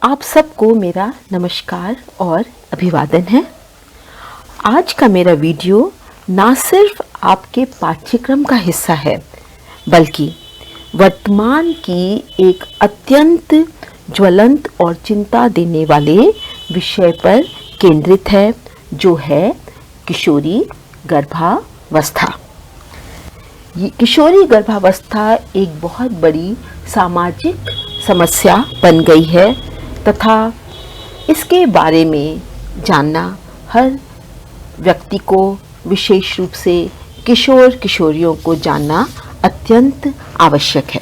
आप सबको मेरा नमस्कार और अभिवादन है। आज का मेरा वीडियो ना सिर्फ आपके पाठ्यक्रम का हिस्सा है, बल्कि वर्तमान की एक अत्यंत ज्वलंत और चिंता देने वाले विषय पर केंद्रित है, जो है किशोरी गर्भावस्था। ये किशोरी गर्भावस्था एक बहुत बड़ी सामाजिक समस्या बन गई है तथा इसके बारे में जानना हर व्यक्ति को, विशेष रूप से किशोर किशोरियों को जानना अत्यंत आवश्यक है।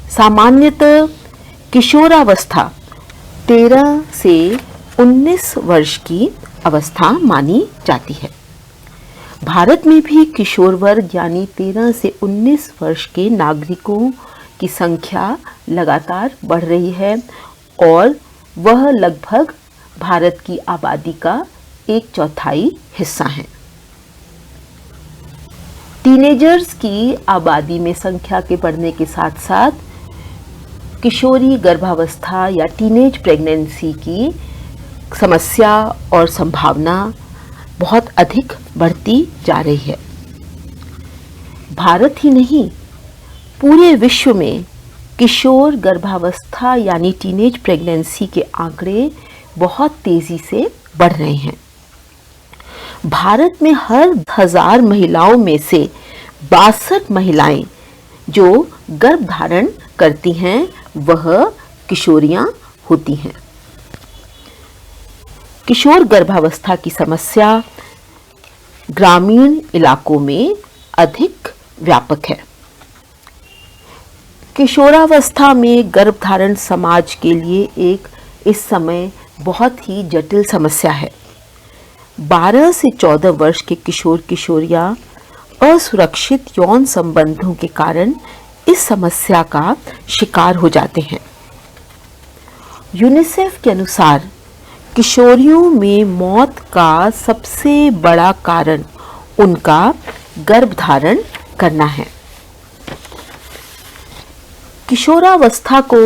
सामान्यतः किशोरावस्था 13 से 19 वर्ष की अवस्था मानी जाती है। भारत में भी किशोर वर्ग यानी 13 से 19 वर्ष के नागरिकों की संख्या लगातार बढ़ रही है और वह लगभग भारत की आबादी का 1/4 हिस्सा है। टीनेजर्स की आबादी में संख्या के बढ़ने के साथ साथ किशोरी गर्भावस्था या टीनेज प्रेगनेंसी की समस्या और संभावना बहुत अधिक बढ़ती जा रही है। भारत ही नहीं, पूरे विश्व में किशोर गर्भावस्था यानी टीनेज प्रेगनेंसी के आंकड़े बहुत तेजी से बढ़ रहे हैं। भारत में हर 1000 महिलाओं में से 62 महिलाएं जो गर्भ धारण करती हैं वह किशोरियां होती हैं। किशोर गर्भावस्था की समस्या ग्रामीण इलाकों में अधिक व्यापक है। किशोरावस्था में गर्भधारण समाज के लिए एक इस समय बहुत ही जटिल समस्या है। 12 से 14 वर्ष के किशोर किशोरियां असुरक्षित यौन संबंधों के कारण इस समस्या का शिकार हो जाते हैं। यूनिसेफ के अनुसार किशोरियों में मौत का सबसे बड़ा कारण उनका गर्भधारण करना है। किशोरावस्था को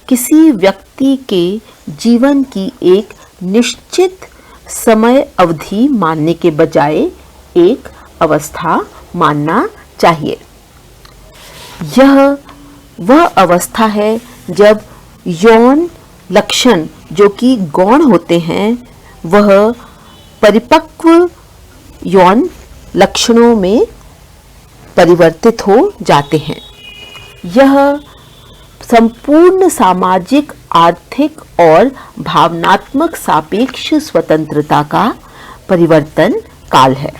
किसी व्यक्ति के जीवन की एक निश्चित समय अवधि मानने के बजाय एक अवस्था मानना चाहिए। यह वह अवस्था है जब यौन लक्षण जो कि गौण होते हैं वह परिपक्व यौन लक्षणों में परिवर्तित हो जाते हैं। यह संपूर्ण सामाजिक, आर्थिक और भावनात्मक सापेक्ष स्वतंत्रता का परिवर्तन काल है।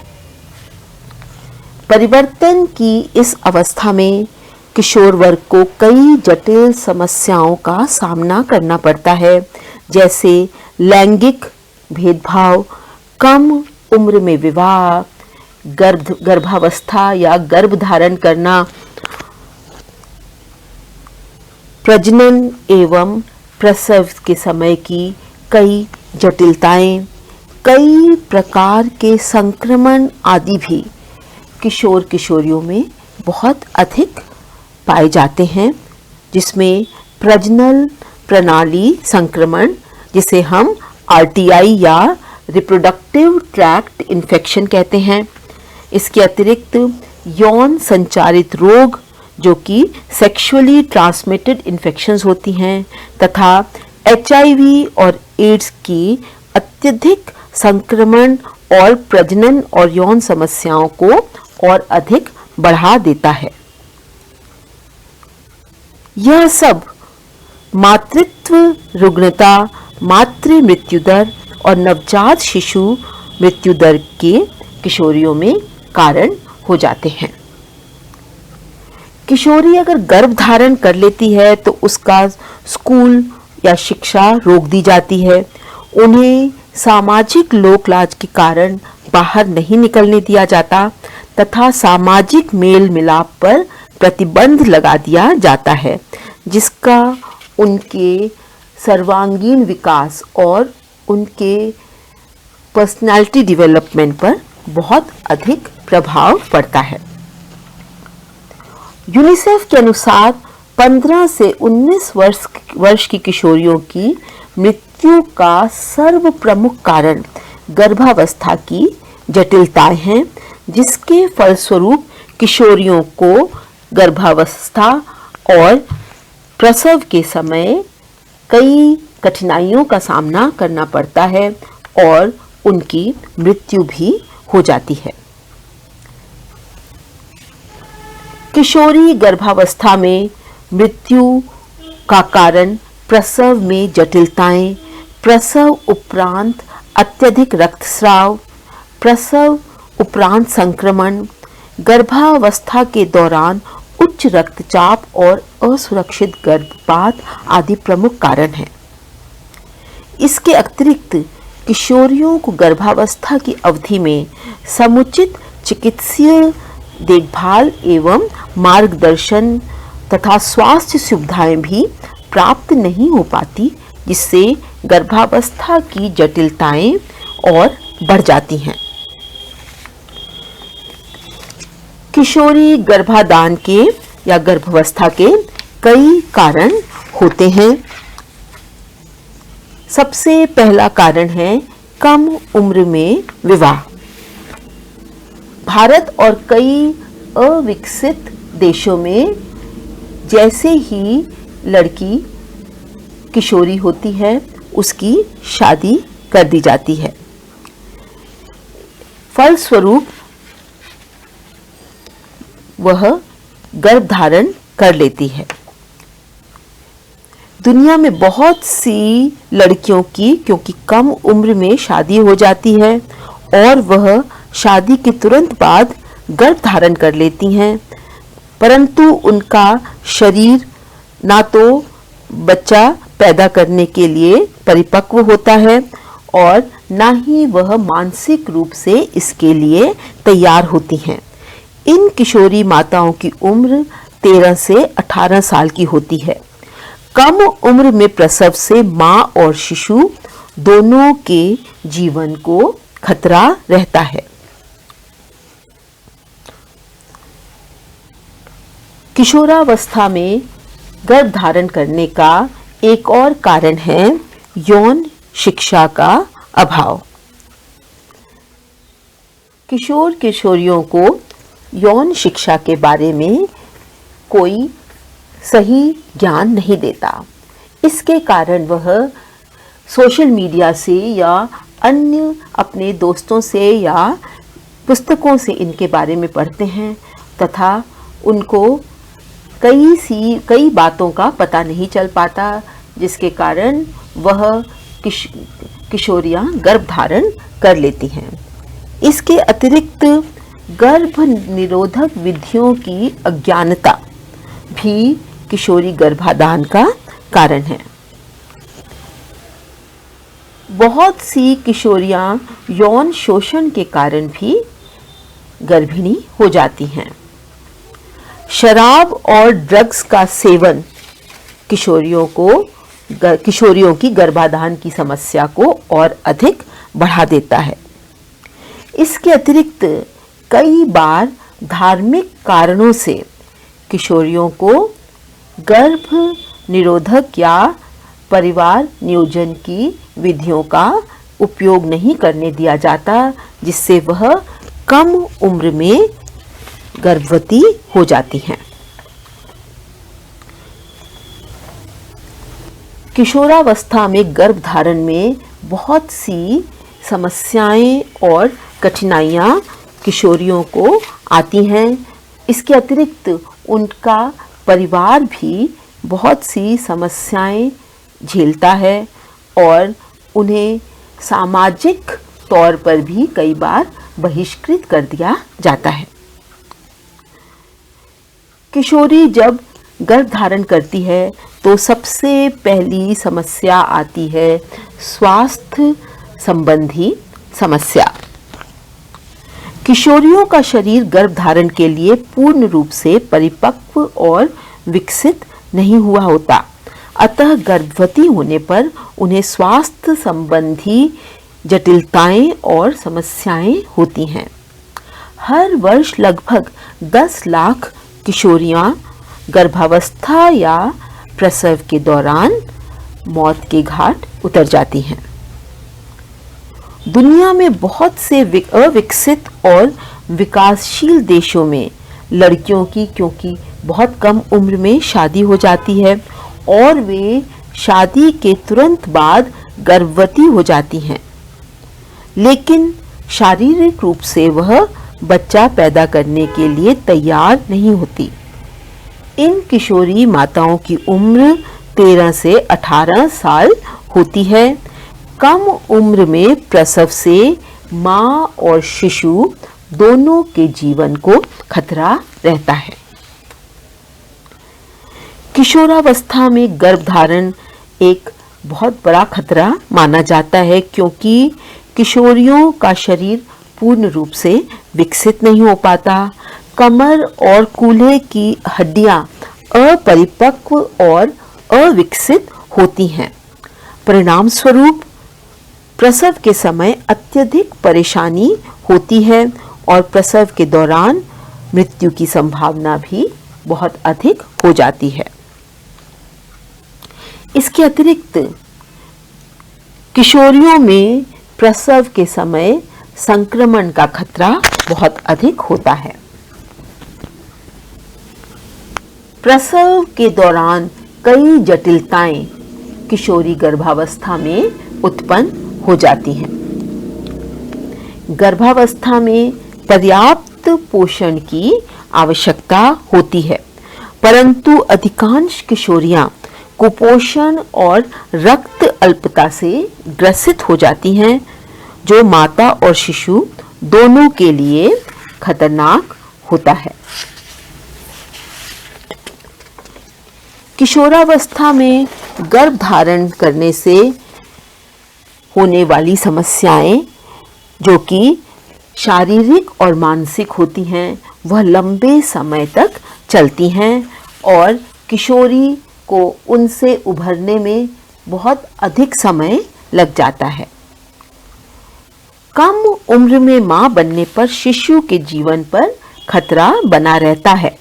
परिवर्तन की इस अवस्था में किशोर वर्ग को कई जटिल समस्याओं का सामना करना पड़ता है, जैसे लैंगिक भेदभाव, कम उम्र में विवाह, गर्भावस्था या गर्भधारण करना, प्रजनन एवं प्रसव के समय की कई जटिलताएं, कई प्रकार के संक्रमण आदि भी किशोर किशोरियों में बहुत अधिक पाए जाते हैं, जिसमें प्रजनन प्रणाली संक्रमण, जिसे हम RTI या रिप्रोडक्टिव ट्रैक्ट इन्फेक्शन कहते हैं। इसके अतिरिक्त यौन संचारित रोग जो कि सेक्सुअली ट्रांसमिटेड इन्फेक्शंस होती हैं तथा HIV और एड्स की अत्यधिक संक्रमण और प्रजनन और यौन समस्याओं को और अधिक बढ़ा देता है। यह सब मातृत्व रुग्णता, मातृ मृत्यु दर और नवजात शिशु मृत्यु दर के किशोरियों में कारण हो जाते हैं। किशोरी अगर गर्भ धारण कर लेती है तो उसका स्कूल या शिक्षा रोक दी जाती है। उन्हें सामाजिक लोक लाज के कारण बाहर नहीं निकलने दिया जाता तथा सामाजिक मेल मिलाप पर प्रतिबंध लगा दिया जाता है, जिसका उनके सर्वांगीण विकास और उनके पर्सनालिटी डेवलपमेंट पर बहुत अधिक प्रभाव पड़ता है। यूनिसेफ के अनुसार 15 से 19 वर्ष की किशोरियों की मृत्यु का सर्व प्रमुख कारण गर्भावस्था की जटिलताएं हैं, जिसके फलस्वरूप किशोरियों को गर्भावस्था और प्रसव के समय कई कठिनाइयों का सामना करना पड़ता है और उनकी मृत्यु भी हो जाती है। किशोरी गर्भावस्था में मृत्यु का कारण प्रसव में जटिलताएं, प्रसव उपरांत अत्यधिक रक्तस्राव, प्रसव उपरांत संक्रमण, गर्भावस्था के दौरान उच्च रक्तचाप और असुरक्षित गर्भपात आदि प्रमुख कारण हैं। इसके अतिरिक्त किशोरियों को गर्भावस्था की अवधि में समुचित चिकित्सीय देखभाल एवं मार्गदर्शन तथा स्वास्थ्य सुविधाएं भी प्राप्त नहीं हो पाती, जिससे गर्भावस्था की जटिलताएं और बढ़ जाती हैं। किशोरी गर्भाधान के या गर्भावस्था के कई कारण होते हैं। सबसे पहला कारण है कम उम्र में विवाह। भारत और कई अविकसित देशों में जैसे ही लड़की किशोरी होती है, उसकी शादी कर दी जाती है। फलस्वरूप वह गर्भधारण कर लेती है। दुनिया में बहुत सी लड़कियों की क्योंकि कम उम्र में शादी हो जाती है और वह शादी के तुरंत बाद गर्भ धारण कर लेती हैं, परंतु उनका शरीर ना तो बच्चा पैदा करने के लिए परिपक्व होता है और ना ही वह मानसिक रूप से इसके लिए तैयार होती हैं। इन किशोरी माताओं की उम्र 13 से 18 साल की होती है। कम उम्र में प्रसव से मां और शिशु दोनों के जीवन को खतरा रहता है। किशोरावस्था में गर्भ धारण करने का एक और कारण है यौन शिक्षा का अभाव। किशोर किशोरियों को यौन शिक्षा के बारे में कोई सही ज्ञान नहीं देता। इसके कारण वह सोशल मीडिया से या अन्य अपने दोस्तों से या पुस्तकों से इनके बारे में पढ़ते हैं तथा उनको कई बातों का पता नहीं चल पाता, जिसके कारण वह किशोरियां गर्भ धारण कर लेती हैं। इसके अतिरिक्त गर्भ निरोधक विधियों की अज्ञानता भी किशोरी गर्भाधान का कारण है। बहुत सी किशोरियां यौन शोषण के कारण भी गर्भिणी हो जाती हैं। शराब और ड्रग्स का सेवन किशोरियों की गर्भाधान की समस्या को और अधिक बढ़ा देता है। इसके अतिरिक्त कई बार धार्मिक कारणों से किशोरियों को गर्भ निरोधक या परिवार नियोजन की विधियों का उपयोग नहीं करने दिया जाता, जिससे वह कम उम्र में गर्भवती हो जाती हैं। किशोरावस्था में गर्भ धारण में बहुत सी समस्याएं और कठिनाइयां किशोरियों को आती हैं। इसके अतिरिक्त उनका परिवार भी बहुत सी समस्याएं झेलता है और उन्हें सामाजिक तौर पर भी कई बार बहिष्कृत कर दिया जाता है। किशोरी जब गर्भ धारण करती है तो सबसे पहली समस्या आती है स्वास्थ्य संबंधी समस्या। किशोरियों का शरीर गर्भ धारण के लिए पूर्ण रूप से परिपक्व और विकसित नहीं हुआ होता, अतः गर्भवती होने पर उन्हें स्वास्थ्य संबंधी जटिलताएं और समस्याएं होती हैं। हर वर्ष लगभग 10 लाख किशोरियां गर्भावस्था या प्रसव के दौरान मौत के घाट उतर जाती हैं। दुनिया में बहुत से अविकसित और विकासशील देशों में लड़कियों की क्योंकि बहुत कम उम्र में शादी हो जाती है और वे शादी के तुरंत बाद गर्भवती हो जाती हैं, लेकिन शारीरिक रूप से वह बच्चा पैदा करने के लिए तैयार नहीं होती। इन किशोरी माताओं की उम्र 13 से 18 साल होती है। कम उम्र में प्रसव से मां और शिशु दोनों के जीवन को खतरा रहता है। किशोरावस्था में गर्भधारण एक बहुत बड़ा खतरा माना जाता है, क्योंकि किशोरियों का शरीर पूर्ण रूप से विकसित नहीं हो पाता। कमर और कूल्हे की हड्डियां अपरिपक्व और अविकसित होती हैं। परिणाम स्वरूप प्रसव के समय अत्यधिक परेशानी होती है और प्रसव के दौरान मृत्यु की संभावना भी बहुत अधिक हो जाती है। इसके अतिरिक्त किशोरियों में प्रसव के समय संक्रमण का खतरा बहुत अधिक होता है। प्रसव के दौरान कई जटिलताएं किशोरी गर्भावस्था में उत्पन्न हो जाती हैं। गर्भावस्था में पर्याप्त पोषण की आवश्यकता होती है, परंतु अधिकांश किशोरियां कुपोषण और रक्त अल्पता से ग्रसित हो जाती हैं, जो माता और शिशु दोनों के लिए खतरनाक होता है। किशोरावस्था में गर्भधारण करने से होने वाली समस्याएं, जो कि शारीरिक और मानसिक होती हैं, वह लंबे समय तक चलती हैं और किशोरी को उनसे उभरने में बहुत अधिक समय लग जाता है। कम उम्र में मां बनने पर शिशु के जीवन पर खतरा बना रहता है।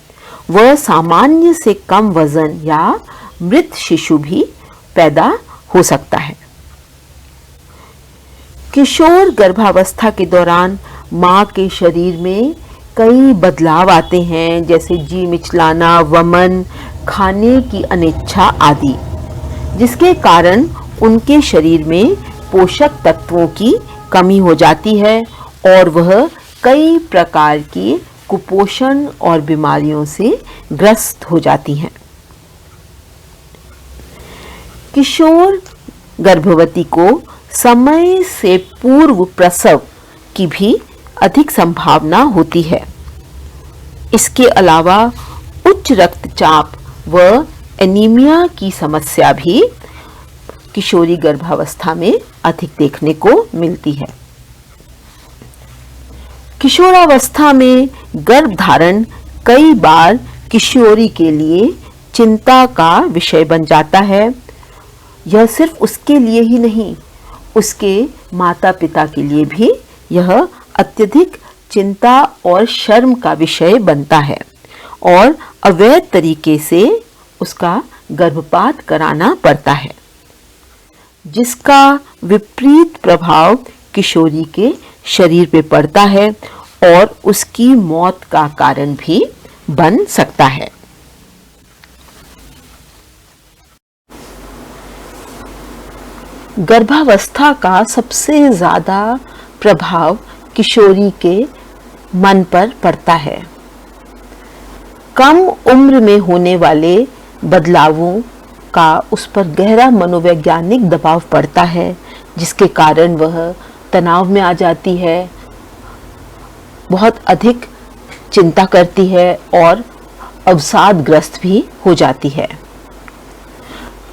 वह सामान्य से कम वजन या मृत शिशु भी पैदा हो सकता है। किशोर गर्भावस्था के दौरान मां के शरीर में कई बदलाव आते हैं, जैसे जी मिचलाना, वमन, खाने की अनिच्छा आदि, जिसके कारण उनके शरीर में पोषक तत्वों की कमी हो जाती है और वह कई प्रकार की कुपोषण और बीमारियों से ग्रस्त हो जाती हैं। किशोर गर्भवती को समय से पूर्व प्रसव की भी अधिक संभावना होती है। इसके अलावा उच्च रक्तचाप व एनीमिया की समस्या भी किशोरी गर्भावस्था में अधिक देखने को मिलती है। किशोरावस्था में गर्भधारण कई बार किशोरी के लिए चिंता का विषय बन जाता है। यह सिर्फ उसके लिए ही नहीं, उसके माता पिता के लिए भी यह अत्यधिक चिंता और शर्म का विषय बनता है और अवैध तरीके से उसका गर्भपात कराना पड़ता है, जिसका विपरीत प्रभाव किशोरी के शरीर पे पड़ता है और उसकी मौत का कारण भी बन सकता है। गर्भावस्था का सबसे ज्यादा प्रभाव किशोरी के मन पर पड़ता है। कम उम्र में होने वाले बदलावों का उस पर गहरा मनोवैज्ञानिक दबाव पड़ता है, जिसके कारण वह तनाव में आ जाती है, बहुत अधिक चिंता करती है और अवसादग्रस्त भी हो जाती है।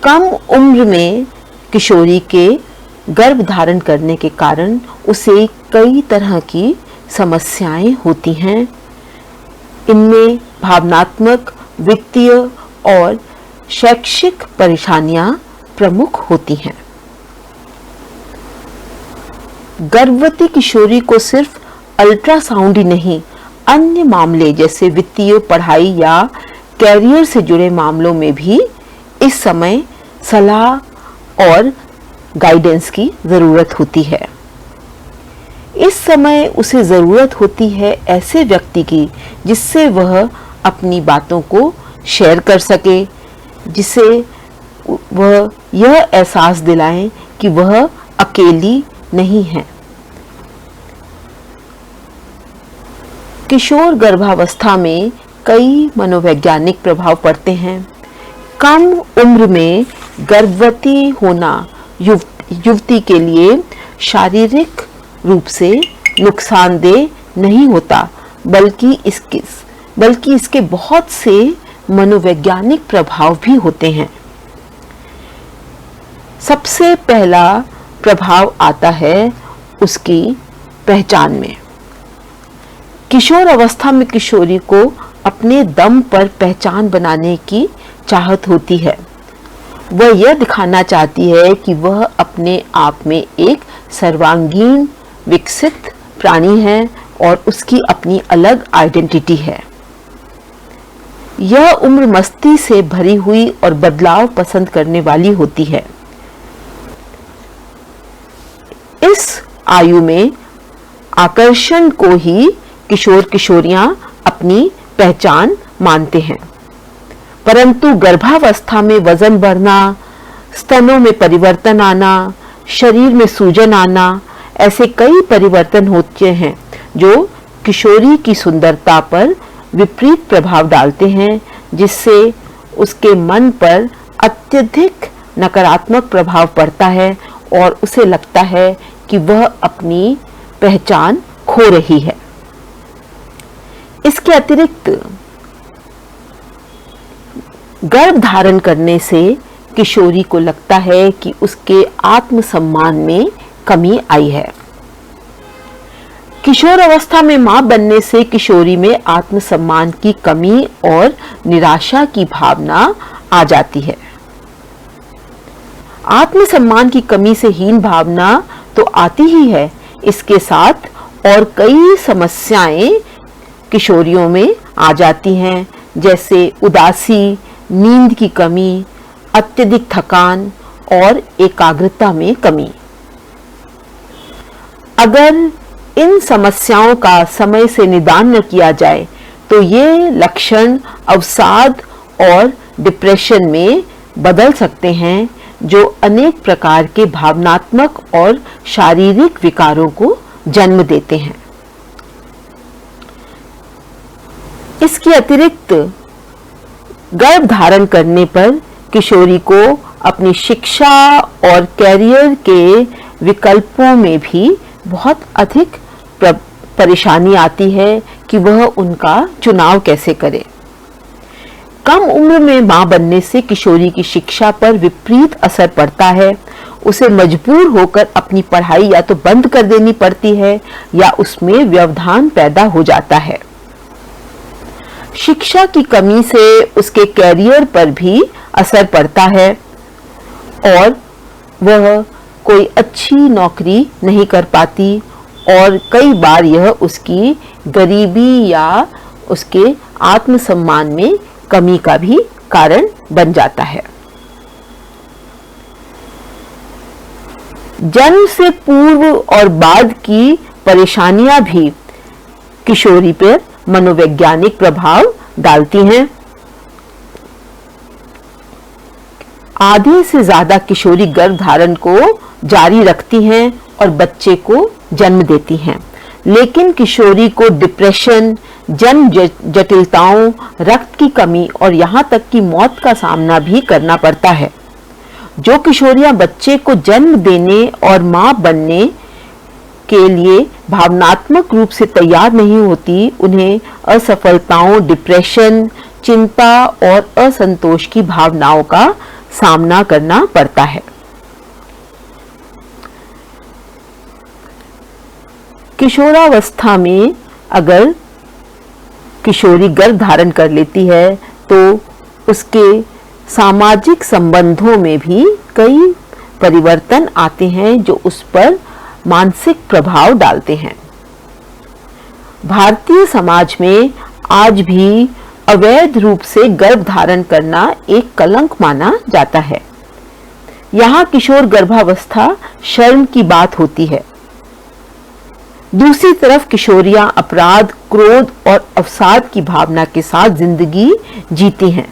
कम उम्र में किशोरी के गर्भ धारण करने के कारण उसे कई तरह की समस्याएं होती हैं। इनमें भावनात्मक, वित्तीय और शैक्षिक परेशानियां प्रमुख होती हैं। गर्भवती किशोरी को सिर्फ अल्ट्रासाउंड ही नहीं, अन्य मामले जैसे वित्तीय, पढ़ाई या कैरियर से जुड़े मामलों में भी इस समय सलाह और गाइडेंस की ज़रूरत होती है। इस समय उसे ज़रूरत होती है ऐसे व्यक्ति की जिससे वह अपनी बातों को शेयर कर सके, जिसे वह यह एहसास दिलाएं कि वह अकेली नहीं है। किशोर गर्भावस्था में कई मनोवैज्ञानिक प्रभाव पड़ते हैं। कम उम्र में गर्भवती होना युवती के लिए शारीरिक रूप से नुकसानदेह नहीं होता, बल्कि इसके बहुत से मनोवैज्ञानिक प्रभाव भी होते हैं। सबसे पहला प्रभाव आता है उसकी पहचान में। किशोर अवस्था में किशोरी को अपने दम पर पहचान बनाने की चाहत होती है। वह यह दिखाना चाहती है कि वह अपने आप में एक सर्वांगीण विकसित प्राणी है और उसकी अपनी अलग आइडेंटिटी है। यह उम्र मस्ती से भरी हुई और बदलाव पसंद करने वाली होती है। इस आयु में आकर्षण को ही किशोर किशोरियां अपनी पहचान मानते हैं, परंतु गर्भावस्था में वजन बढ़ना, स्तनों में परिवर्तन आना, शरीर में सूजन आना, ऐसे कई परिवर्तन होते हैं जो किशोरी की सुंदरता पर विपरीत प्रभाव डालते हैं, जिससे उसके मन पर अत्यधिक नकारात्मक प्रभाव पड़ता है और उसे लगता है कि वह अपनी पहचान खो रही है। इसके अतिरिक्त गर्भ धारण करने से किशोरी को लगता है कि उसके आत्मसम्मान में कमी आई है। किशोर अवस्था में मां बनने से किशोरी में आत्मसम्मान की कमी और निराशा की भावना आ जाती है। आत्मसम्मान की कमी से हीन भावना तो आती ही है, इसके साथ और कई समस्याएं किशोरियों में आ जाती हैं, जैसे उदासी, नींद की कमी, अत्यधिक थकान और एकाग्रता में कमी। अगर इन समस्याओं का समय से निदान न किया जाए तो ये लक्षण अवसाद और डिप्रेशन में बदल सकते हैं, जो अनेक प्रकार के भावनात्मक और शारीरिक विकारों को जन्म देते हैं। इसके अतिरिक्त गर्भ धारण करने पर किशोरी को अपनी शिक्षा और कैरियर के विकल्पों में भी बहुत अधिक परेशानी आती है कि वह उनका चुनाव कैसे करे। कम उम्र में मां बनने से किशोरी की शिक्षा पर विपरीत असर पड़ता है। उसे मजबूर होकर अपनी पढ़ाई या तो बंद कर देनी पड़ती है या उसमें व्यवधान पैदा हो जाता है। शिक्षा की कमी से उसके कैरियर पर भी असर पड़ता है और वह कोई अच्छी नौकरी नहीं कर पाती और कई बार यह उसकी गरीबी या उसके आत्मसम्मान में कमी का भी कारण बन जाता है। जन्म से पूर्व और बाद की परेशानियां भी किशोरी पर मनोवैज्ञानिक प्रभाव डालती हैं। आधे से ज्यादा किशोरी गर्भ धारण को जारी रखती हैं और बच्चे को जन्म देती हैं, लेकिन किशोरी को डिप्रेशन, जन्म जटिलताओं, रक्त की कमी और यहाँ तक कि मौत का सामना भी करना पड़ता है। जो किशोरियां बच्चे को जन्म देने और मां बनने के लिए भावनात्मक रूप से तैयार नहीं होती, उन्हें असफलताओं, डिप्रेशन, चिंता और असंतोष की भावनाओं का सामना करना पड़ता है। किशोरावस्था में अगर किशोरी गर्भ धारण कर लेती है तो उसके सामाजिक संबंधों में भी कई परिवर्तन आते हैं जो उस पर मानसिक प्रभाव डालते हैं। भारतीय समाज में आज भी अवैध रूप से गर्भ धारण करना एक कलंक माना जाता है। यहाँ किशोर गर्भावस्था शर्म की बात होती है। दूसरी तरफ किशोरियां अपराध, क्रोध और अवसाद की भावना के साथ जिंदगी जीती हैं।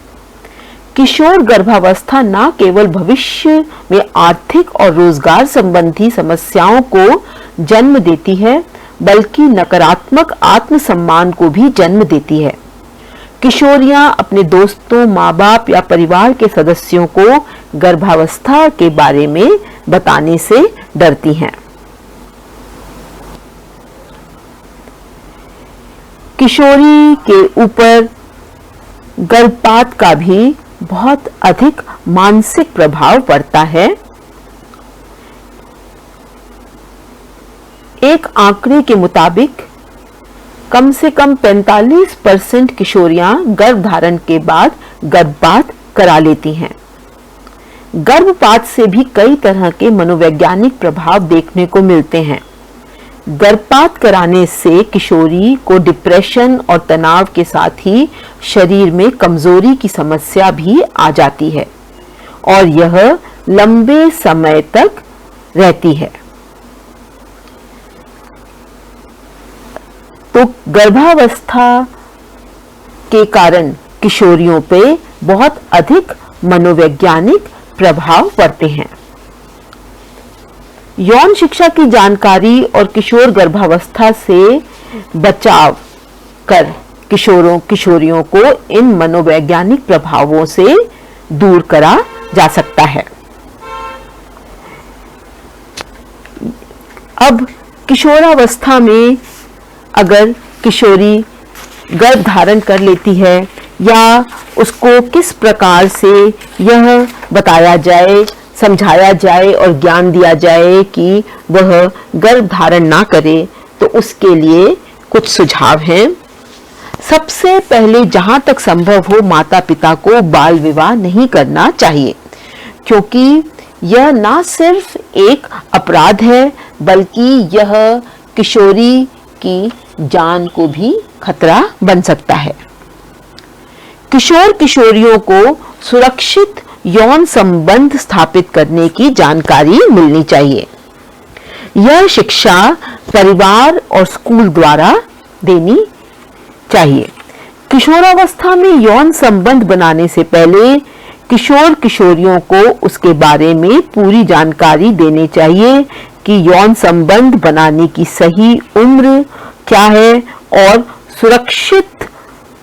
किशोर गर्भावस्था न केवल भविष्य में आर्थिक और रोजगार संबंधी समस्याओं को जन्म देती है, बल्कि नकारात्मक आत्मसम्मान को भी जन्म देती है। किशोरियां अपने दोस्तों, माँ बाप या परिवार के सदस्यों को गर्भावस्था के बारे में बताने से डरती हैं। किशोरी के ऊपर गर्भपात का भी बहुत अधिक मानसिक प्रभाव पड़ता है। एक आंकड़े के मुताबिक कम से कम 45% किशोरियां गर्भधारण के बाद गर्भपात करा लेती हैं। गर्भपात से भी कई तरह के मनोवैज्ञानिक प्रभाव देखने को मिलते हैं। गर्भपात कराने से किशोरी को डिप्रेशन और तनाव के साथ ही शरीर में कमजोरी की समस्या भी आ जाती है और यह लंबे समय तक रहती है। तो गर्भावस्था के कारण किशोरियों पे बहुत अधिक मनोवैज्ञानिक प्रभाव पड़ते हैं। यौन शिक्षा की जानकारी और किशोर गर्भावस्था से बचाव कर किशोरियों को इन मनोवैज्ञानिक प्रभावों से दूर करा जा सकता है। अब किशोरावस्था में अगर किशोरी गर्भ धारण कर लेती है या उसको किस प्रकार से यह बताया जाए, समझाया जाए और ज्ञान दिया जाए कि वह गर्भ धारण ना करे, तो उसके लिए कुछ सुझाव हैं। सबसे पहले जहां तक संभव हो माता पिता को बाल विवाह नहीं करना चाहिए, क्योंकि यह ना सिर्फ एक अपराध है बल्कि यह किशोरी की जान को भी खतरा बन सकता है। किशोर किशोरियों को सुरक्षित यौन संबंध स्थापित करने की जानकारी मिलनी चाहिए। यह शिक्षा परिवार और स्कूल द्वारा देनी चाहिए। किशोरावस्था में यौन संबंध बनाने से पहले किशोर किशोरियों को उसके बारे में पूरी जानकारी देनी चाहिए कि यौन संबंध बनाने की सही उम्र क्या है और सुरक्षित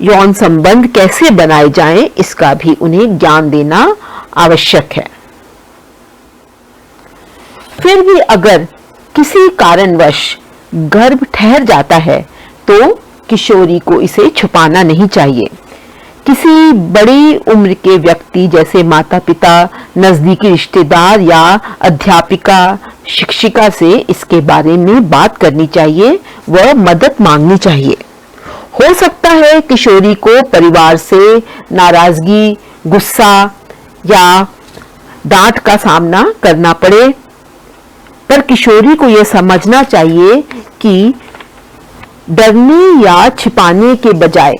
यौन संबंध कैसे बनाए जाएं, इसका भी उन्हें ज्ञान देना आवश्यक है। फिर भी अगर किसी कारणवश गर्भ ठहर जाता है तो किशोरी को इसे छुपाना नहीं चाहिए। किसी बड़ी उम्र के व्यक्ति जैसे माता पिता, नजदीकी रिश्तेदार या अध्यापिका, शिक्षिका से इसके बारे में बात करनी चाहिए व मदद मांगनी चाहिए। हो सकता है किशोरी को परिवार से नाराजगी, गुस्सा या डांट का सामना करना पड़े, पर किशोरी को यह समझना चाहिए कि डरने या छिपाने के बजाय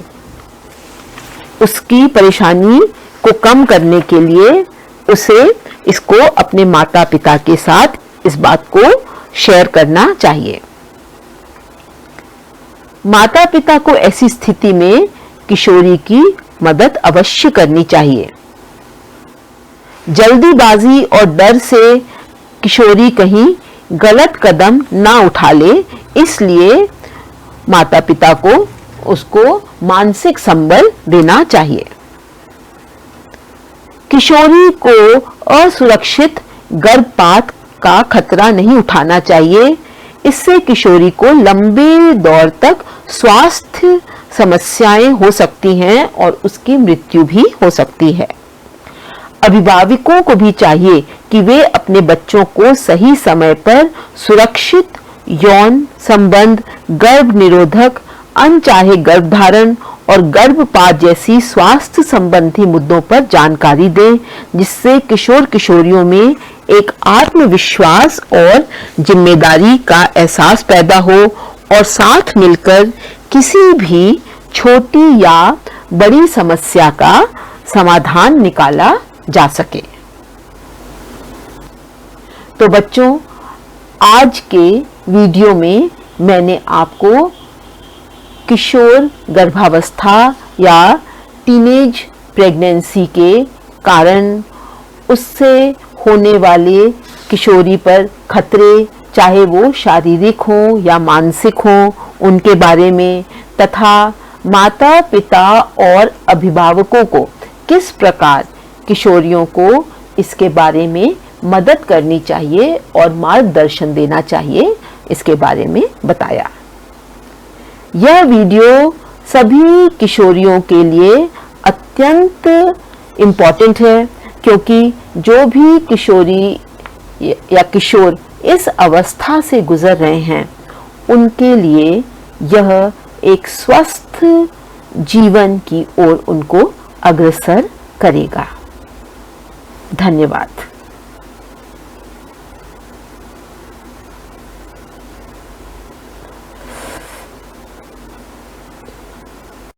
उसकी परेशानी को कम करने के लिए उसे इसको अपने माता पिता के साथ इस बात को शेयर करना चाहिए। माता पिता को ऐसी स्थिति में किशोरी की मदद अवश्य करनी चाहिए। जल्दीबाजी और डर से किशोरी कहीं गलत कदम ना उठा ले, इसलिए माता पिता को उसको मानसिक संबल देना चाहिए। किशोरी को असुरक्षित गर्भपात का खतरा नहीं उठाना चाहिए। इससे किशोरी को लंबे दौर तक स्वास्थ्य समस्याएं हो सकती हैं और उसकी मृत्यु भी हो सकती है। अभिभावकों को भी चाहिए कि वे अपने बच्चों को सही समय पर सुरक्षित यौन संबंध, गर्भ निरोधक, अनचाहे गर्भधारण और गर्भपात जैसी स्वास्थ्य संबंधी मुद्दों पर जानकारी दें, जिससे किशोर किशोरियों में एक आत्मविश्वास और जिम्मेदारी का एहसास पैदा हो और साथ मिलकर किसी भी छोटी या बड़ी समस्या का समाधान निकाला जा सके। तो बच्चों, आज के वीडियो में मैंने आपको किशोर गर्भावस्था या टीनेज प्रेगनेंसी के कारण, उससे होने वाले किशोरी पर खतरे, चाहे वो शारीरिक हो या मानसिक हो, उनके बारे में, तथा माता पिता और अभिभावकों को किस प्रकार किशोरियों को इसके बारे में मदद करनी चाहिए और मार्गदर्शन देना चाहिए, इसके बारे में बताया। यह वीडियो सभी किशोरियों के लिए अत्यंत इम्पॉर्टेंट है, क्योंकि जो भी किशोरी या किशोर इस अवस्था से गुजर रहे हैं, उनके लिए यह एक स्वस्थ जीवन की ओर उनको अग्रसर करेगा। धन्यवाद।